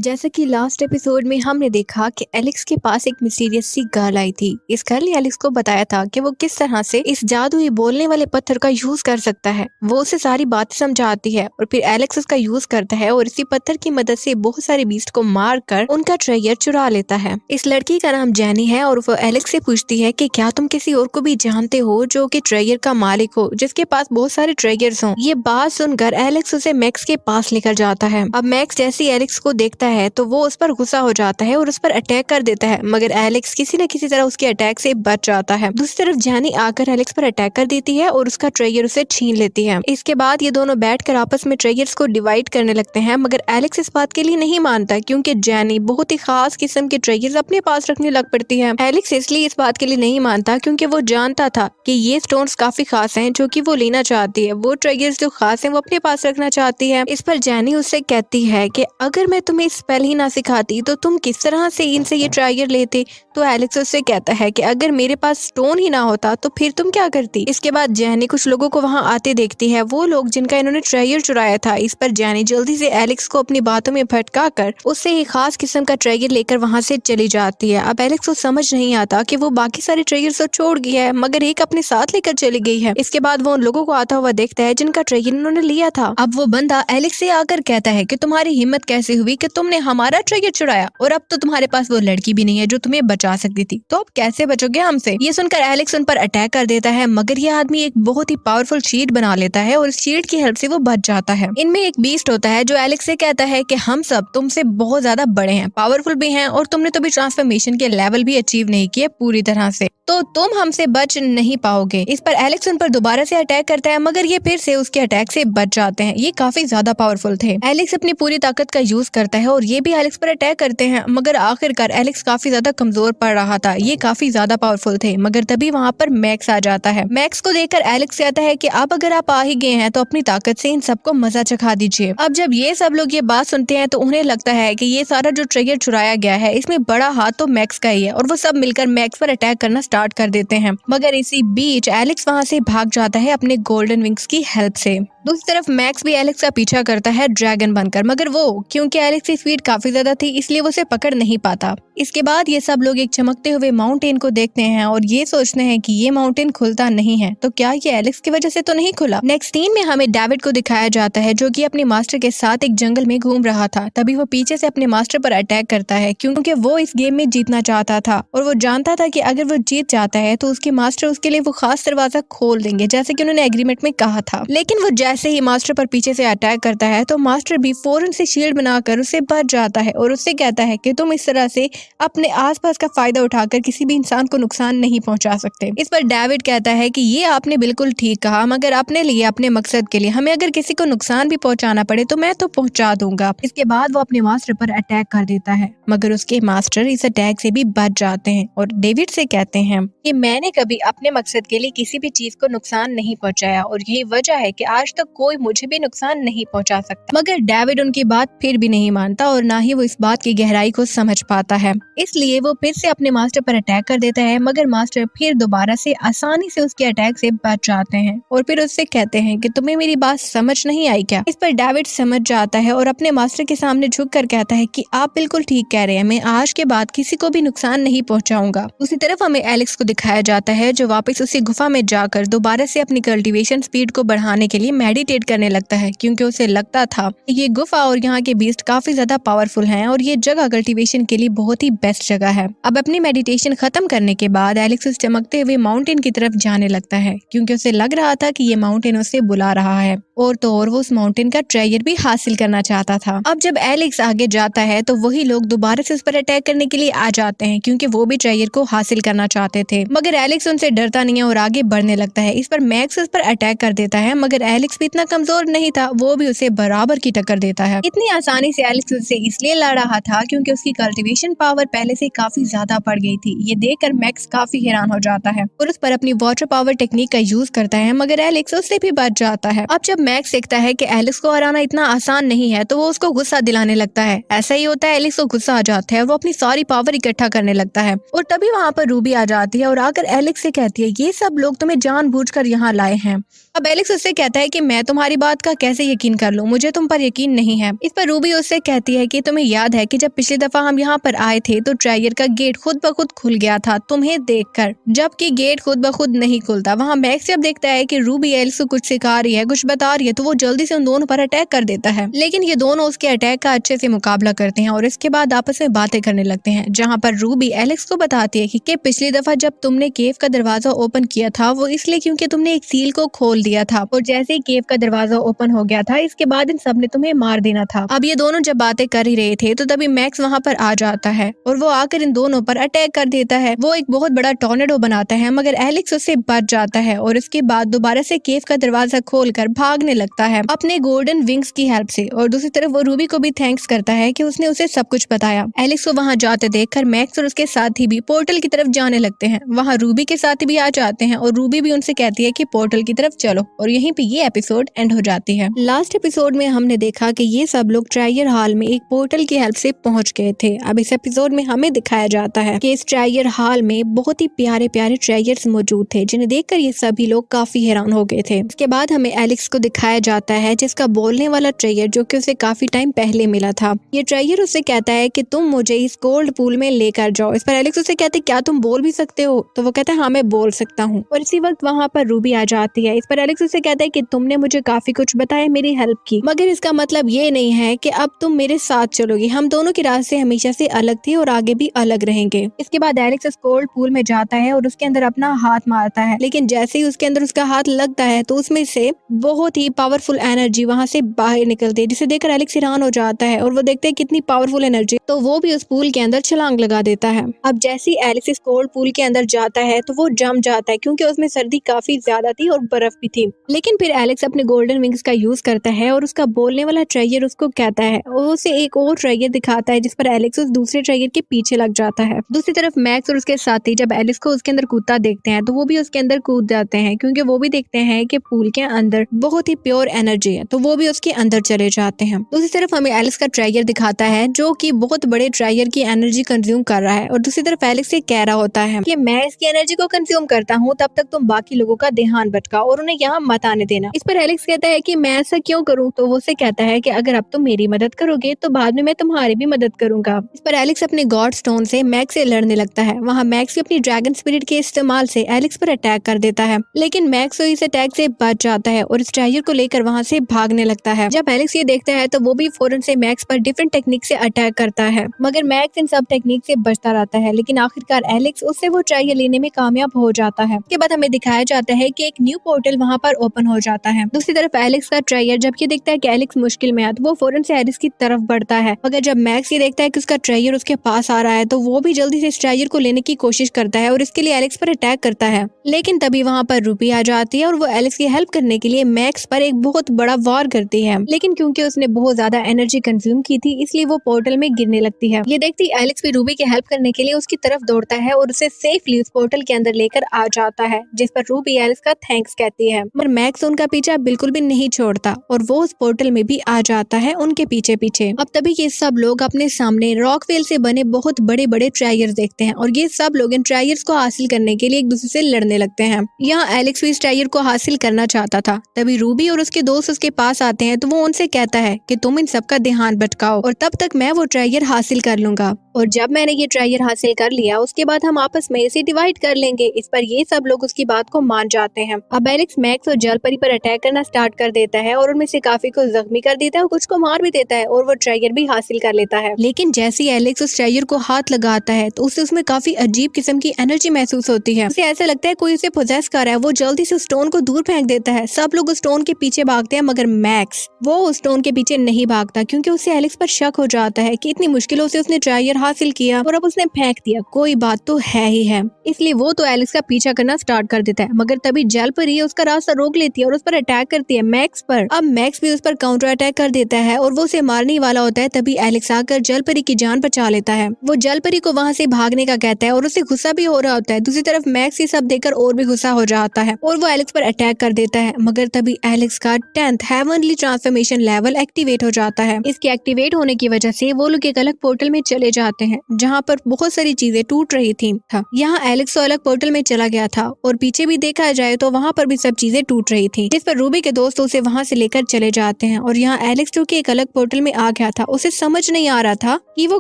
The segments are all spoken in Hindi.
जैसा कि लास्ट एपिसोड में हमने देखा कि एलेक्स के पास एक मिस्टीरियस सी गर्ल आई थी। इस गर्ल ने एलेक्स को बताया था कि वो किस तरह से इस जादुई बोलने वाले पत्थर का यूज कर सकता है। वो उसे सारी बातें समझाती है और फिर एलेक्स उसका यूज करता है और इसी पत्थर की मदद से बहुत सारे बीस्ट को मार कर उनका ट्रेजर चुरा लेता है। इस लड़की का नाम जैनी है और वो एलेक्स से पूछती है कि क्या तुम किसी और को भी जानते हो जो कि ट्रेजर का मालिक हो, जिसके पास बहुत सारे ट्रेजर्स हों। ये बात सुनकर एलेक्स उसे मैक्स के पास लेकर जाता है। अब मैक्स जैसे एलेक्स को देखता है तो वो उस पर गुस्सा हो जाता है और उस पर अटैक कर देता है, मगर एलेक्स किसी न किसी तरह उसके अटैक से बच जाता है। दूसरी तरफ जैनी आकर एलेक्स पर अटैक कर देती है और उसका ट्रेजर उसे छीन लेती है। इसके बाद ये दोनों बैठकर आपस में ट्रेजर्स को डिवाइड करने लगते हैं, मगर एलेक्स इस बात के लिए नहीं मानता क्योंकि जैनी बहुत ही खास किस्म के ट्रेजर्स अपने पास रखने लग पड़ती है। एलेक्स इसलिए इस बात के लिए नहीं मानता क्योंकि वो जानता था कि ये स्टोन्स काफी खास हैं जो कि वो लेना चाहती है। वो ट्रेजर्स जो खास हैं वो अपने पास रखना चाहती है। इस पर जैनी उससे कहती है कि अगर मैं तुम्हें स्पेल ही ना सिखाती तो तुम किस तरह से इनसे ये ट्रायर लेते। तो एलेक्स उससे कहता है कि अगर मेरे पास स्टोन ही ना होता तो फिर तुम क्या करती। इसके बाद जैनी कुछ लोगों को वहां आते देखती है, वो लोग जिनका इन्होंने ट्रायर चुराया था। इस पर जैनी जल्दी से एलेक्स को अपनी बातों में भटका कर उससे एक खास किस्म का ट्रायर लेकर वहां से चली जाती है। अब एलेक्स को समझ नहीं आता कि वो बाकी सारे ट्रायर तो छोड़ गया है मगर एक अपने साथ लेकर चली गई है। इसके बाद वो उन लोगों को आता हुआ देखता है जिनका ट्रायर उन्होंने लिया था। अब वो बंदा एलेक्स से आकर कहता है कि तुम्हारी हिम्मत कैसे हुई कि तुमने हमारा ट्रायर चुराया, और अब तो तुम्हारे पास वो लड़की भी नहीं है जो तुम्हें बचा सकती थी, तो अब कैसे बचोगे हमसे। ये सुनकर एलेक्स उन पर अटैक कर देता है, मगर ये आदमी एक बहुत ही पावरफुल शील्ड बना लेता है और इस शील्ड की हेल्प से वो बच जाता है। इनमें एक बीस्ट होता है जो एलेक्स से कहता है कि हम सब तुमसे बहुत ज्यादा बड़े हैं, पावरफुल भी हैं, और तुमने तो भी ट्रांसफॉर्मेशन के लेवल भी अचीव नहीं किए पूरी तरह से, तो तुम हमसे बच नहीं पाओगे। इस पर एलेक्स उन पर दोबारा से अटैक करता है, मगर ये फिर से उसके अटैक से बच जाते हैं। ये काफी ज्यादा पावरफुल थे। एलेक्स अपनी पूरी ताकत का यूज करता है और ये भी एलेक्स पर अटैक करते हैं, मगर आखिरकार एलेक्स काफी ज्यादा कमजोर पड़ रहा था। ये काफी ज्यादा पावरफुल थे, मगर तभी वहाँ पर मैक्स आ जाता है। मैक्स को देखकर एलेक्स कहता है कि अब अगर आप आ ही गए हैं तो अपनी ताकत से इन सबको मजा चखा दीजिए। अब जब ये सब लोग ये बात सुनते हैं तो उन्हें लगता है कि ये सारा जो ट्रेजर चुराया गया है इसमें बड़ा हाथ तो मैक्स का ही है, और वो सब मिलकर मैक्स पर अटैक करना स्टार्ट कर देते हैं। मगर इसी बीच एलेक्स वहाँ से भाग जाता है अपने गोल्डन विंग्स की हेल्प से। दूसरी तरफ मैक्स भी एलेक्स का पीछा करता है ड्रैगन बनकर, मगर वो क्योंकि एलेक्स की स्पीड काफी ज्यादा थी इसलिए वो उसे पकड़ नहीं पाता। इसके बाद ये सब लोग एक चमकते हुए माउंटेन को देखते हैं और ये सोचते हैं कि ये माउंटेन खुलता नहीं है, तो क्या ये एलेक्स की वजह से तो नहीं खुला। नेक्स्ट सीन में हमें डेविड को दिखाया जाता है जो कि अपने मास्टर के साथ एक जंगल में घूम रहा था। तभी वो पीछे से अपने मास्टर पर अटैक करता है क्योंकि वो इस गेम में जीतना चाहता था और वो जानता था कि अगर वो जीत जाता है तो उसके मास्टर उसके लिए वो खास दरवाजा खोल देंगे जैसे कि उन्होंने एग्रीमेंट में कहा था। लेकिन वो जैसे ही मास्टर पर पीछे से अटैक करता है तो मास्टर भी फौरन से शील्ड बनाकर उससे बच जाता है और उससे कहता है कि तुम इस तरह से अपने आसपास का फायदा उठाकर किसी भी इंसान को नुकसान नहीं पहुंचा सकते। इस पर डेविड कहता है कि ये आपने बिल्कुल ठीक कहा, मगर अपने लिए अपने मकसद के लिए हमें अगर किसी को नुकसान भी पहुंचाना पड़े तो मैं तो पहुंचा दूंगा। इसके बाद वो अपने मास्टर पर अटैक कर देता है, मगर उसके मास्टर इस अटैक से भी बच जाते हैं और डेविड से कहते हैं कि मैंने कभी अपने मकसद के लिए किसी भी चीज को नुकसान नहीं पहुंचाया और यही वजह है कि आज तक कोई मुझे भी नुकसान नहीं पहुंचा सकता। मगर डेविड उनकी बात फिर भी नहीं मानता और ना ही वो इस बात की गहराई को समझ पाता है, इसलिए वो फिर से अपने मास्टर पर अटैक कर देता है, मगर मास्टर फिर दोबारा से आसानी से उसके अटैक से बच जाते हैं और फिर उससे कहते हैं कि तुम्हें मेरी बात समझ नहीं आई क्या। इस पर डेविड समझ जाता है और अपने मास्टर के सामने झुककर कहता है कि आप बिल्कुल ठीक कह रहे हैं, मैं आज के बाद किसी को भी नुकसान नहीं पहुंचाऊंगा। दूसरी तरफ हमें एलेक्स को दिखाया जाता है जो वापस उसी गुफा में जाकर दोबारा से अपनी कल्टीवेशन स्पीड को बढ़ाने के लिए मेडिटेट करने लगता है क्योंकि उसे लगता था कि ये गुफा और यहाँ के बीस्ट काफी ज्यादा पावरफुल हैं और ये जगह कल्टीवेशन के लिए बहुत ही बेस्ट जगह है। अब अपनी मेडिटेशन खत्म करने के बाद एलेक्स उस चमकते हुए माउंटेन की तरफ जाने लगता है क्योंकि उसे लग रहा था कि ये माउंटेन उसे बुला रहा है और तो और वो उस माउंटेन का ट्रेजर भी हासिल करना चाहता था। अब जब एलेक्स आगे जाता है तो वही लोग दोबारा से उस पर अटैक करने के लिए आ जाते हैं क्योंकि वो भी ट्रेजर को हासिल करना चाहते थे, मगर एलेक्स उनसे डरता नहीं है और आगे बढ़ने लगता है। इस पर मैक्स उस पर अटैक कर देता है, मगर एलेक्स भी इतना कमजोर नहीं था, वो भी उसे बराबर की टक्कर देता है। इतनी आसानी से एलेक्स उससे इसलिए लड़ रहा था क्योंकि उसकी कल्टीवेशन पावर पहले से काफी ज्यादा बढ़ गई थी। ये देखकर मैक्स काफी हैरान हो जाता है और उस पर अपनी वाटर पावर टेक्निक का यूज करता है, मगर एलेक्स उससे भी बच जाता है। अब जब मैक्स देखता है कि एलेक्स को हराना इतना आसान नहीं है तो वो उसको गुस्सा दिलाने लगता है। ऐसा ही होता है, एलेक्स को गुस्सा आ जाता है और वो अपनी सारी पावर इकट्ठा करने लगता है और तभी वहाँ पर रूबी आ जाती है और आकर एलेक्स से कहती है ये सब लोग तुम्हें जानबूझकर यहाँ लाए हैं अब एलेक्स उससे कहता है कि मैं तुम्हारी बात का कैसे यकीन कर लूं, मुझे तुम पर यकीन नहीं है। इस पर रूबी उससे कहती है कि तुम्हें याद है कि जब पिछली दफा हम यहाँ पर आए थे तो ट्रायर का गेट खुद ब खुद खुल गया था तुम्हें देखकर, जबकि गेट खुद ब खुद नहीं खुलता। वहाँ मैक्स जब देखता है कि रूबी एलेक्स को कुछ सिखा रही है, कुछ बता रही है, तो वो जल्दी से उन दोनों पर अटैक कर देता है। लेकिन ये दोनों उसके अटैक का अच्छे से मुकाबला करते हैं और इसके बाद आपस में बातें करने लगते हैं, जहाँ पर रूबी एलेक्स को बताती है कि पिछली दफा जब तुमने केव का दरवाजा ओपन किया था वो इसलिए क्योंकि तुमने एक सील को खोल दिया था, और जैसे ही केव का दरवाजा ओपन हो गया था इसके बाद इन सब ने तुम्हें मार देना था। अब ये दोनों जब बातें कर ही रहे थे तो तभी मैक्स वहाँ पर आ जाता है और वो आकर इन दोनों पर अटैक कर देता है। वो एक बहुत बड़ा टॉर्नेडो बनाता है, मगर एलेक्स उससे बच जाता है और इसके बाद दोबारा से केव का दरवाजा खोलकर भागने लगता है अपने गोल्डन विंग्स की हेल्प से। और दूसरी तरफ वो रूबी को भी थैंक्स करता है कि उसने उसे सब कुछ बताया। एलेक्स को वहाँ जाते देखकर मैक्स और उसके साथी भी पोर्टल की तरफ जाने लगते हैं। वहाँ रूबी के साथी भी आ जाते हैं और रूबी भी उनसे कहती है कि पोर्टल की तरफ चलो, और यहीं पे ये एपिसोड एंड हो जाती है। लास्ट एपिसोड में हमने देखा कि ये सब लोग ट्रायर हॉल में एक पोर्टल की हेल्प से पहुंच गए थे। अब इस एपिसोड में हमें दिखाया जाता है कि इस ट्रायर हॉल में बहुत ही प्यारे प्यारे ट्रायर्स मौजूद थे, जिन्हें देखकर ये सभी लोग काफी हैरान हो गए थे। इसके बाद हमें एलेक्स को दिखाया जाता है, जिसका बोलने वाला ट्रायर जो कि उसे काफी टाइम पहले मिला था। ये ट्रायर उससे कहता है कि तुम मुझे इस गोल्ड पूल में लेकर जाओ। इस पर एलेक्स उससे कहते क्या तुम बोल भी सकते हो? तो वो कहता है हाँ मैं बोल सकता हूँ। और इसी वक्त वहाँ पर रूबी आ जाती है। इस पर एलेक्स उससे कहता है कि तुमने मुझे काफी कुछ बताया, मेरी हेल्प की, मगर इसका मतलब ये नहीं है कि अब तुम मेरे साथ चलोगी। हम दोनों के रास्ते हमेशा से अलग थे और आगे भी अलग रहेंगे। इसके बाद एलेक्स इस गोल्ड पूल में जाता है और उसके अंदर अपना हाथ मारता है, लेकिन जैसे ही उसके अंदर उसका हाथ लगता है तो उसमें से बहुत ही पावरफुल एनर्जी वहाँ से बाहर निकलती है, जिसे देखकर एलेक्स हैरान हो जाता है और वो देखते हैं कितनी पावरफुल एनर्जी, तो वो भी उस पूल के अंदर छलांग लगा देता है। अब जैसे ही एलेक्स इस गोल्ड पूल के अंदर जाता है तो वो जम जाता है, क्योंकि उसमें सर्दी काफी ज्यादा थी और बर्फ भी थी। लेकिन फिर एलेक्स अपने गोल्डन विंग्स का यूज करता है और उसका बोलने वाला ट्रायर उसको कहता है, और उसे एक और ट्रायर दिखाता है जिस पर एलेक्स उस दूसरे ट्रायर के पीछे लग जाता है। दूसरी तरफ मैक्स और उसके साथी जब एलेक्स को उसके अंदर कूदता देखते हैं तो वो भी उसके अंदर कूद जाते हैं, क्योंकि वो भी देखते हैं कि पूल के अंदर बहुत ही प्योर एनर्जी है, तो वो भी उसके अंदर चले जाते हैं। दूसरी तरफ हमें एलेक्स का ट्रायर दिखाता है जो कि बहुत बड़े ट्रायर की एनर्जी कंज्यूम कर रहा है, और दूसरी तरफ एलेक्स ये कह रहा होता है कि मैं इसकी एनर्जी को कंज्यूम करता हूँ, तब तक तुम बाकी लोगों का ध्यान भटकाओ और उन्हें यहाँ मत आने देना। इस पर एलेक्स कहता है कि मैं ऐसा क्यों करूँ? तो वो उसे कहता है कि अगर अब तुम मेरी मदद करोगे तो बाद में मैं तुम्हारी भी मदद करूंगा। इस पर एलेक्स अपने गॉड स्टोन से मैक्स से लड़ने लगता है। वहाँ मैक्स अपनी ड्रैगन स्पिरिट के इस्तेमाल से एलेक्स पर अटैक कर देता है, लेकिन मैक्स तो इस अटैक से बच जाता है और इस ट्रायर को लेकर वहाँ से भागने लगता है। जब एलेक्स ये देखता है तो वो भी फौरन से मैक्स पर डिफरेंट टेक्निक से अटैक करता है, मगर मैक्स इन सब टेक्निक से बचता रहता है। लेकिन आखिरकार एलेक्स उससे वो ट्रायर लेने में कामयाब हो जाता है। इसके बाद हमें दिखाया जाता है कि एक न्यू पोर्टल वहाँ पर ओपन हो जाता है। दूसरी तरफ एलेक्स का ट्रायर जब ये देखता है कि एलेक्स मुश्किल में है तो वो फौरन से एलेक्स की तरफ बढ़ता है, मगर जब मैक्स ये देखता है कि उसका ट्रायर उसके पास आ रहा है तो वो भी जल्दी से इस ट्रायर को लेने की कोशिश करता है और इसके लिए एलेक्स पर अटैक करता है। लेकिन तभी वहाँ पर रूबी आ जाती है और वो एलेक्स की हेल्प करने के लिए मैक्स पर एक बहुत बड़ा वार करती है, लेकिन क्योंकि उसने बहुत ज्यादा एनर्जी कंज्यूम की थी इसलिए वो पोर्टल में गिरने लगती है। ये देखती एलेक्स भी रूबी की हेल्प करने के लिए उसकी तरफ दौड़ता है और उसे सेफली उस पोर्टल के अंदर लेकर आ जाता है, जिस पर रूबी एलेक्स का थैंक्स कहती है। मगर मैक्स उनका पीछा बिल्कुल भी नहीं छोड़ता और वो उस पोर्टल में भी आ जाता है उनके पीछे पीछे। अब तभी ये सब लोग अपने सामने रॉकवेल से बने बहुत बड़े बड़े ट्रायर्स देखते हैं और ये सब लोग इन ट्रायर्स को हासिल करने के लिए एक दूसरे से लड़ने लगते हैं। यहाँ एलेक्स भी इस ट्रायर को हासिल करना चाहता था। तभी रूबी और उसके दोस्त उसके पास आते हैं तो वो उनसे कहता है कि तुम इन सबका ध्यान भटकाओ और तब तक मैं वो ट्रायर हासिल कर लूंगा, और जब मैंने ये ट्रायर हासिल कर लिया उसके बाद हम आपस में इसे डिवाइड कर लेंगे। इस पर ये सब लोग उसकी बात को मान जाते हैं। अब एलेक्स मैक्स और जलपरी पर अटैक करना स्टार्ट कर देता है और उनमें से काफी को जख्मी कर देता है और कुछ को मार भी देता है और वो ट्रायर भी हासिल कर लेता है। लेकिन जैसे ही एलेक्स उस ट्रायर को हाथ लगाता है तो उसे उसमें काफी अजीब किस्म की एनर्जी महसूस होती है। उसे ऐसा लगता है कोई उसे पोजेस कर रहा है। वो जल्दी से उस स्टोन को दूर फेंक देता है। सब लोग उस स्टोन के पीछे भागते हैं, मगर मैक्स वो उस स्टोन के पीछे नहीं भागता, क्योंकि उसे एलेक्स पर शक हो जाता है कि इतनी मुश्किलों से उसने ट्रायर हासिल किया और अब उसने फेंक दिया, कोई बात तो है ही है। इसलिए वो तो एलेक्स का पीछा करना स्टार्ट कर देता है, मगर तभी जलपरी उसका रास्ता रोक लेती है और उस पर अटैक करती है मैक्स पर। अब मैक्स भी उस पर काउंटर अटैक कर देता है और वो उसे मारने वाला होता है। तभी एलेक्स आकर जलपरी की जान बचा लेता है। वो जलपरी को वहाँ से भागने का कहता है और उसे गुस्सा भी हो रहा होता है। दूसरी तरफ मैक्स ये सब देखकर और भी गुस्सा हो जाता है और वो एलेक्स पर अटैक कर देता है, मगर तभी एलेक्स का 10th heavenly transformation level activate हो जाता है। इसके एक्टिवेट होने की वजह से वो लोग एक अलग पोर्टल में चले जाते जाते हैं जहाँ पर बहुत सारी चीजें टूट रही थी। यहाँ एलेक्स तो अलग पोर्टल में चला गया था और पीछे भी देखा जाए तो वहाँ पर भी सब चीजें टूट रही थी, जिस पर रूबी के दोस्त उसे वहाँ से लेकर चले जाते हैं। और यहाँ एलेक्स जो कि एक अलग पोर्टल में आ गया था, उसे समझ नहीं आ रहा था कि वो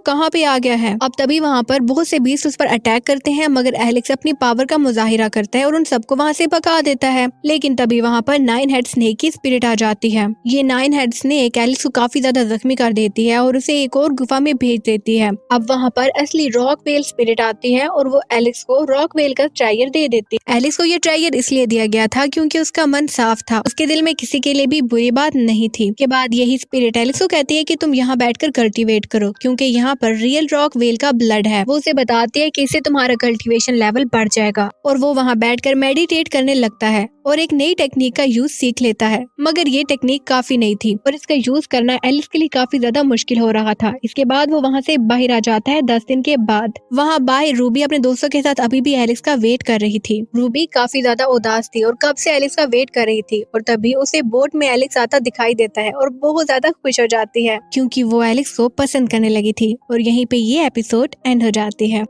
कहाँ पे आ गया है। अब तभी वहाँ पर बहुत से बीस्ट उस पर अटैक करते हैं, मगर एलेक्स अपनी पावर का मुजाहिरा करता है और उन सबको वहाँ से भगा देता है। लेकिन तभी वहाँ पर 9 हेड स्नेक की स्पिरिट आ जाती है। ये 9 हेड स्नेक एलेक्स को काफी ज्यादा जख्मी कर देती है और उसे एक और गुफा में भेज देती है। अब वहाँ पर असली रॉक वेल स्पिरिट आती है और वो एलेक्स को रॉक वेल का ट्रायर दे देती है। एलेक्स को ये ट्रायर इसलिए दिया गया था क्योंकि उसका मन साफ था, उसके दिल में किसी के लिए भी बुरी बात नहीं थी। के बाद यही स्पिरिट एलेक्स को कहती है कि तुम यहाँ बैठकर कल्टीवेट करो क्योंकि यहाँ पर रियल रॉक वेल का ब्लड है। वो उसे बताती है कि इससे तुम्हारा कल्टीवेशन लेवल बढ़ जाएगा और वो वहाँ बैठकर मेडिटेट करने लगता है और एक नई टेक्निक का यूज सीख लेता है। मगर ये टेक्निक काफी नई थी और इसका यूज करना एलेक्स के लिए काफी ज्यादा मुश्किल हो रहा था। इसके बाद वो वहाँ से बाहर आ जाता है 10 दिन के बाद। वहाँ बाहर रूबी अपने दोस्तों के साथ अभी भी एलेक्स का वेट कर रही थी। रूबी काफी ज्यादा उदास थी और कब से एलेक्स का वेट कर रही थी और तभी उसे बोट में एलेक्स आता दिखाई देता है और बहुत ज्यादा खुश हो जाती है क्योंकि वो एलेक्स को पसंद करने लगी थी। और यहीं पे ये एपिसोड एंड हो जाती है।